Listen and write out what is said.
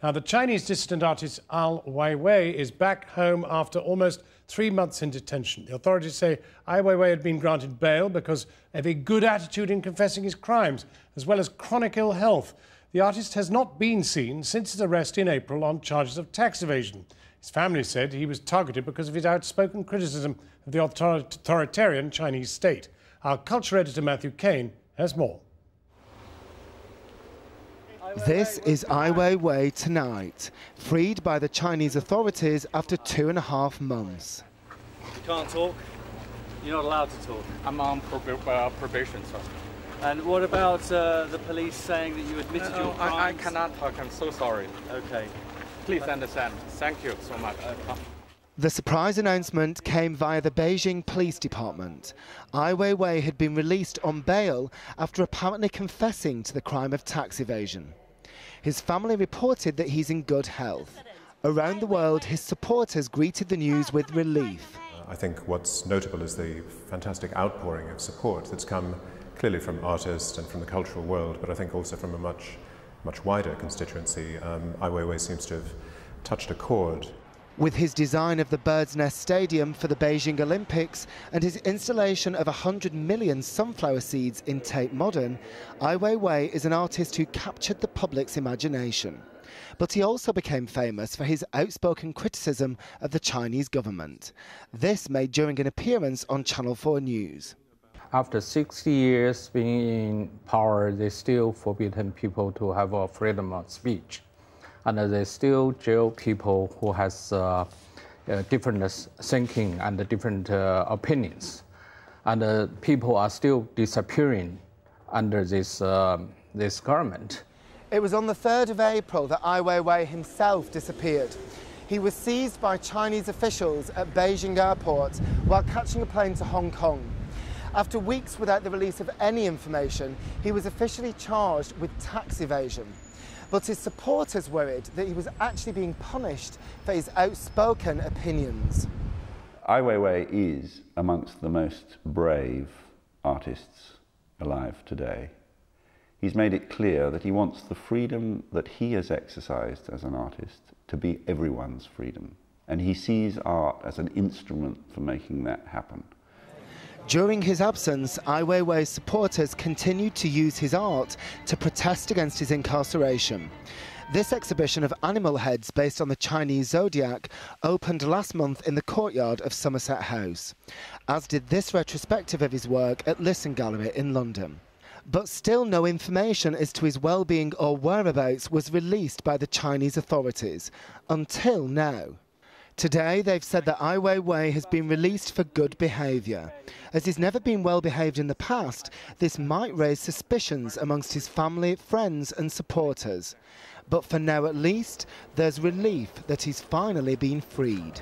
Now, the Chinese dissident artist Ai Wewei is back home after almost 3 months in detention. The authorities say Ai Wewei had been granted bail because of a good attitude in confessing his crimes, as well as chronic ill health. The artist has not been seen since his arrest in April on charges of tax evasion. His family said he was targeted because of his outspoken criticism of the authoritarian Chinese state. Our culture editor Matthew Cain has more. This is Ai Wewei tonight, freed by the Chinese authorities after 2.5 months. You can't talk? You're not allowed to talk? I'm on probation, sir. And what about the police saying that you admitted your crimes? I cannot talk, I'm so sorry. Okay. Please understand. Thank you so much. The surprise announcement came via the Beijing Police Department. Ai Wewei had been released on bail after apparently confessing to the crime of tax evasion. His family reported that he's in good health. Around the world, his supporters greeted the news with relief. I think what's notable is the fantastic outpouring of support that's come clearly from artists and from the cultural world, but I think also from a much wider constituency. Ai Wewei seems to have touched a chord. With his design of the Bird's Nest Stadium for the Beijing Olympics and his installation of 100 million sunflower seeds in Tate Modern, Ai Wewei is an artist who captured the public's imagination. But he also became famous for his outspoken criticism of the Chinese government. This made during an appearance on Channel 4 News. After 60 years being in power, they still forbidden people to have a freedom of speech. And they still jail people who has different thinking and different opinions. And people are still disappearing under this government. It was on the 3rd of April that Ai Wewei himself disappeared. He was seized by Chinese officials at Beijing airport while catching a plane to Hong Kong. After weeks without the release of any information, he was officially charged with tax evasion. But his supporters worried that he was actually being punished for his outspoken opinions. Ai Wewei is amongst the most brave artists alive today. He's made it clear that he wants the freedom that he has exercised as an artist to be everyone's freedom. And he sees art as an instrument for making that happen. During his absence, Ai Weiwei's supporters continued to use his art to protest against his incarceration. This exhibition of animal heads based on the Chinese zodiac opened last month in the courtyard of Somerset House, as did this retrospective of his work at Lisson Gallery in London. But still no information as to his well-being or whereabouts was released by the Chinese authorities, until now. Today, they've said that Ai Wewei has been released for good behaviour. As he's never been well behaved in the past, this might raise suspicions amongst his family, friends and supporters. But for now at least, there's relief that he's finally been freed.